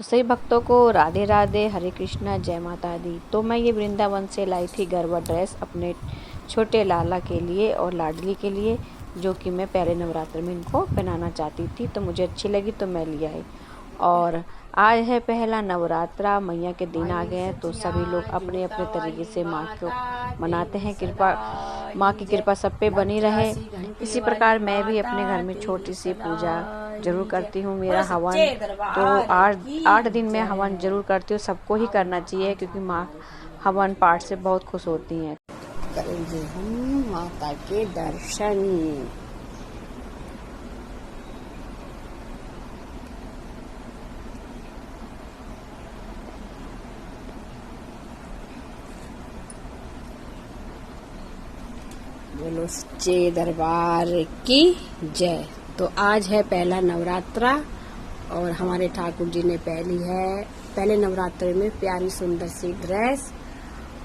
तो सभी भक्तों को राधे राधे, हरे कृष्णा, जय माता दी। तो मैं ये वृंदावन से लाई थी गरबा ड्रेस अपने छोटे लाला के लिए और लाडली के लिए, जो कि मैं पहले नवरात्र में इनको पहनाना चाहती थी। तो मुझे अच्छी लगी तो मैं ले आई। और आज है पहला नवरात्रा, मैया के दिन आ गए हैं, तो सभी लोग अपने अपने तरीके से माँ को मनाते हैं। माँ की कृपा सब पे बनी रहे। इसी प्रकार मैं भी अपने घर में छोटी सी पूजा जरूर करती हूँ। मेरा हवन तो 8 दिन में हवन जरूर करती हूँ। सबको ही करना चाहिए, क्योंकि माँ हवन पाठ से बहुत खुश होती हैं। करेंगे हम माता के दर्शन। बोलो सच्चे दरबार की जय। तो आज है पहला नवरात्रा और हमारे ठाकुर जी ने पहले नवरात्रे में प्यारी सुंदर सी ड्रेस,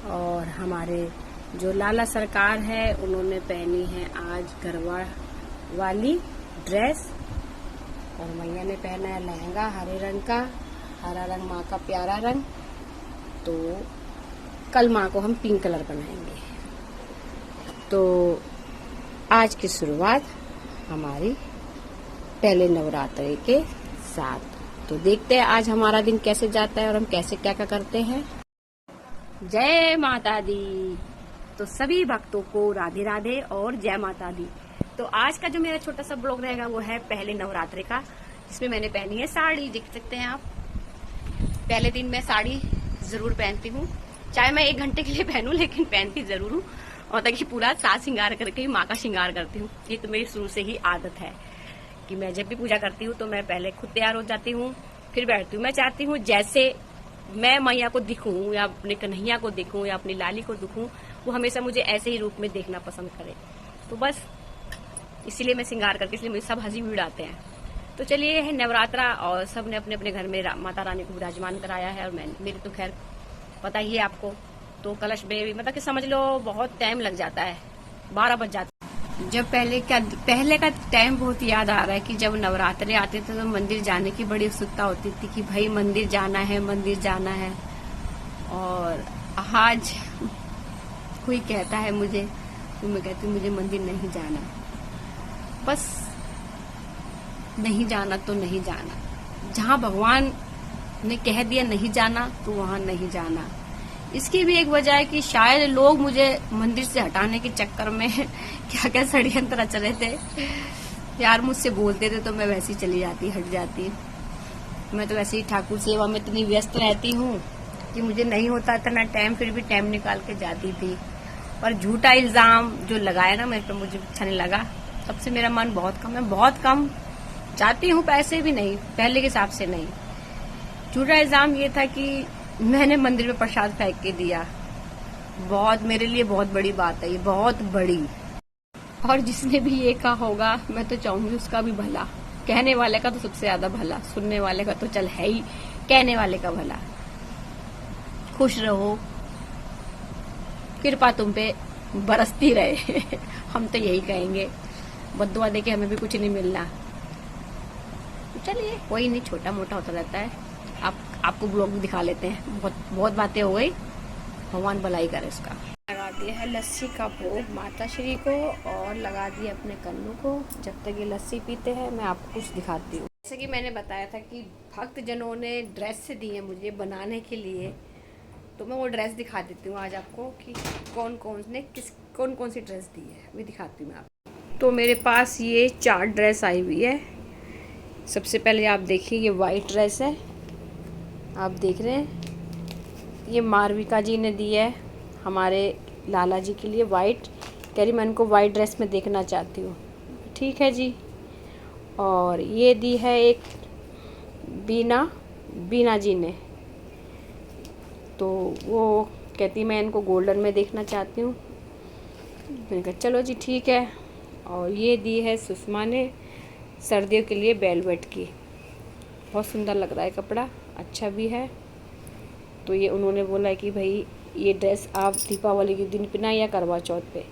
और हमारे जो लाला सरकार है उन्होंने पहनी है आज गरबा वाली ड्रेस, और मैया ने पहना है लहंगा हरे रंग का। हरा रंग माँ का प्यारा रंग। तो कल माँ को हम पिंक कलर बनाएंगे। तो आज की शुरुआत हमारी पहले नवरात्रि के साथ। तो देखते हैं आज हमारा दिन कैसे जाता है और हम कैसे क्या क्या करते हैं। जय माता दी। तो सभी भक्तों को राधे राधे और जय माता दी। तो आज का जो मेरा छोटा सा ब्लॉग रहेगा वो है पहले नवरात्रि का, जिसमें मैंने पहनी है साड़ी। देख सकते हैं आप। पहले दिन मैं साड़ी जरूर पहनती हूँ, चाहे मैं 1 घंटे के लिए पहनूं, लेकिन पहनती जरूर हूँ। और ताकि पूरा साज श्रृंगार करके ही माँ का श्रृंगार करती हूँ। ये तो मेरी शुरू से ही आदत है कि मैं जब भी पूजा करती हूँ तो मैं पहले खुद तैयार हो जाती हूँ, फिर बैठती हूँ। मैं चाहती हूँ जैसे मैं मैया को दिखूं या अपने कन्हैया को दिखूं या अपनी लाली को दिखूं, वो हमेशा मुझे ऐसे ही रूप में देखना पसंद करे। तो बस इसीलिए मैं श्रृंगार करके, इसलिए मुझे सब हंसी भी उड़ाते हैं। तो चलिए, है नवरात्रा और सब ने अपने अपने घर में माता रानी को विराजमान कराया है। और मेरी तो खैर पता ही है आपको। तो कलश में भी मतलब कि समझ लो बहुत टाइम लग जाता है, 12 बज जाता है। जब पहले का टाइम बहुत याद आ रहा है कि जब नवरात्रे आते थे तो मंदिर जाने की बड़ी उत्सुकता होती थी कि भाई मंदिर जाना है, मंदिर जाना है। और आज कोई कहता है मुझे, तो मैं कहती हूँ मुझे मंदिर नहीं जाना। बस नहीं जाना तो नहीं जाना। जहाँ भगवान ने कह दिया नहीं जाना तो वहां नहीं जाना। इसकी भी एक वजह है कि शायद लोग मुझे मंदिर से हटाने के चक्कर में क्या क्या षड्यंत्र रच रहे थे। यार मुझसे बोलते थे तो मैं वैसे ही चली जाती, हट जाती। मैं तो वैसे ही ठाकुर सेवा में इतनी व्यस्त रहती हूँ कि मुझे नहीं होता इतना टाइम, फिर भी टाइम निकाल के जाती थी। पर झूठा इल्जाम जो लगाया ना मेरे पे, मुझे अच्छा नहीं लगा। तब से मेरा मन बहुत कम है, बहुत कम जाती हूँ। पैसे भी नहीं, पहले के हिसाब से नहीं। झूठा इल्जाम ये था कि मैंने मंदिर में प्रसाद फेंक के दिया। बहुत मेरे लिए बहुत बड़ी बात है ये, बहुत बड़ी। और जिसने भी ये कहा होगा, मैं तो चाहूंगी उसका भी भला। कहने वाले का तो सबसे ज्यादा भला, सुनने वाले का तो चल है ही, कहने वाले का भला। खुश रहो, कृपा तुम पे बरसती रहे। हम तो यही कहेंगे। बद्दुआ देके हमें भी कुछ नहीं मिलना। चलिए कोई नहीं, छोटा मोटा होता रहता है। आपको ब्लॉग भी दिखा लेते हैं। बहुत बातें हो गई, भगवान भलाई करे इसका। लगा दिया है लस्सी का भोग माता श्री को, और लगा दिया अपने कन्नू को। जब तक ये लस्सी पीते हैं मैं आपको कुछ दिखाती हूँ। जैसे कि मैंने बताया था कि भक्त जनों ने ड्रेस से दी है मुझे बनाने के लिए, तो मैं वो ड्रेस दिखा देती हूँ आज आपको कि कौन कौन सी ड्रेस दी है, वो दिखाती हूँ मैं आपको। तो मेरे पास ये 4 ड्रेस आई हुई है। सबसे पहले आप देखिए, ये वाइट ड्रेस है, आप देख रहे हैं। ये मारविका जी ने दी है हमारे लाला जी के लिए वाइट। कह रही मैं इनको वाइट ड्रेस में देखना चाहती हूँ। ठीक है जी। और ये दी है एक बीना जी ने, तो वो कहती मैं इनको गोल्डन में देखना चाहती हूँ। मैंने कहा चलो जी ठीक है। और ये दी है सुषमा ने सर्दियों के लिए वेलवेट की। बहुत सुंदर लग रहा है कपड़ा, अच्छा भी है। तो ये उन्होंने बोला है कि भाई ये ड्रेस आप दीपावली के दिन पहना या करवा चौथ पे,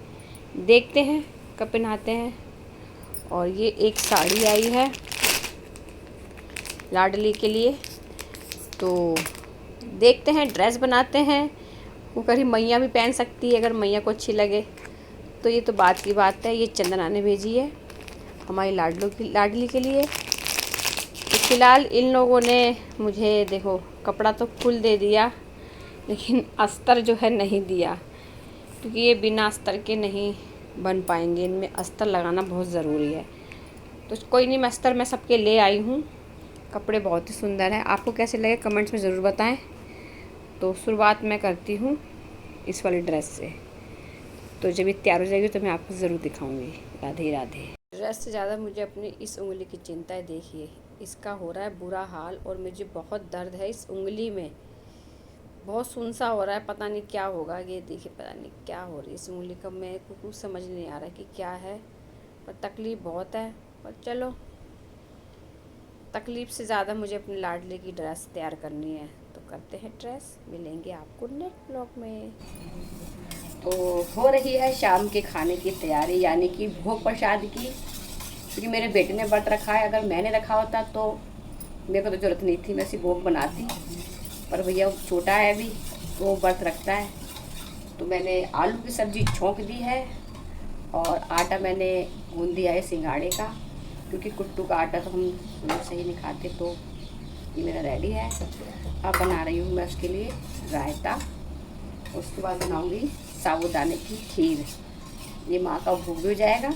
देखते हैं कब पहनाते हैं। और ये एक साड़ी आई है लाडली के लिए, तो देखते हैं, ड्रेस बनाते हैं। कुकर ही मैया भी पहन सकती है अगर मैया को अच्छी लगे तो। ये तो बात की बात है। ये चंदना ने भेजी है हमारी लाडली के लिए। तो फ़िलहाल इन लोगों ने मुझे देखो कपड़ा तो फुल दे दिया, लेकिन अस्तर जो है नहीं दिया, क्योंकि ये बिना अस्तर के नहीं बन पाएंगे। इनमें अस्तर लगाना बहुत ज़रूरी है। तो कोई नहीं, अस्तर मैं सबके ले आई हूँ। कपड़े बहुत ही सुंदर हैं। आपको कैसे लगे कमेंट्स में ज़रूर बताएं। तो शुरुआत मैं करती हूँ इस वाली ड्रेस से। तो जब ये तैयार हो जाएगी तो मैं आपको ज़रूर दिखाऊंगी। राधे राधे। ड्रेस से ज़्यादा मुझे अपनी इस उंगली की चिंता है। देखिए इसका हो रहा है बुरा हाल, और मुझे बहुत दर्द है इस उंगली में। बहुत सुनसा हो रहा है, पता नहीं क्या होगा। ये देखिए पता नहीं क्या हो रही है इस उंगली का। मेरे को कुछ समझ नहीं आ रहा कि क्या है, पर तकलीफ़ बहुत है। पर चलो, तकलीफ़ से ज़्यादा मुझे अपने लाडले की ड्रेस तैयार करनी है। तो करते हैं ड्रेस, मिलेंगे आपको नेक्स्ट ब्लॉग में। तो हो रही है शाम के खाने की तैयारी, यानी कि भोग प्रसाद की। क्योंकि मेरे बेटे ने व्रत रखा है। अगर मैंने रखा होता तो मेरे को तो ज़रूरत नहीं थी, मैं सिर्फ भोग बनाती। पर भैया छोटा है अभी, वो व्रत रखता है। तो मैंने आलू की सब्ज़ी छौंक दी है, और आटा मैंने गूंद दिया है सिंघाड़े का, क्योंकि कुट्टू का आटा तो हम लोग सही नहीं खाते। तो ये मेरा रेडी है। अब बना रही हूँ मैं उसके लिए रायता। उसके बाद बनाऊँगी साबूदाने की खीर। ये माँ का भोग भी हो जाएगा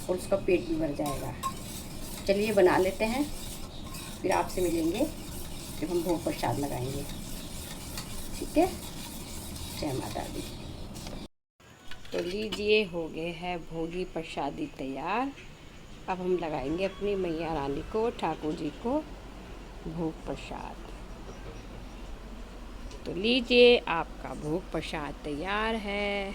और उसका पेट भी भर जाएगा। चलिए बना लेते हैं, फिर आपसे मिलेंगे जब हम भोग प्रसाद लगाएंगे। ठीक है, जय माता दी। तो लीजिए, हो गए हैं भोगी प्रसादी तैयार। अब हम लगाएंगे अपनी मैया रानी को, ठाकुर जी को भोग प्रसाद। तो लीजिए, आपका भोग प्रसाद तैयार है।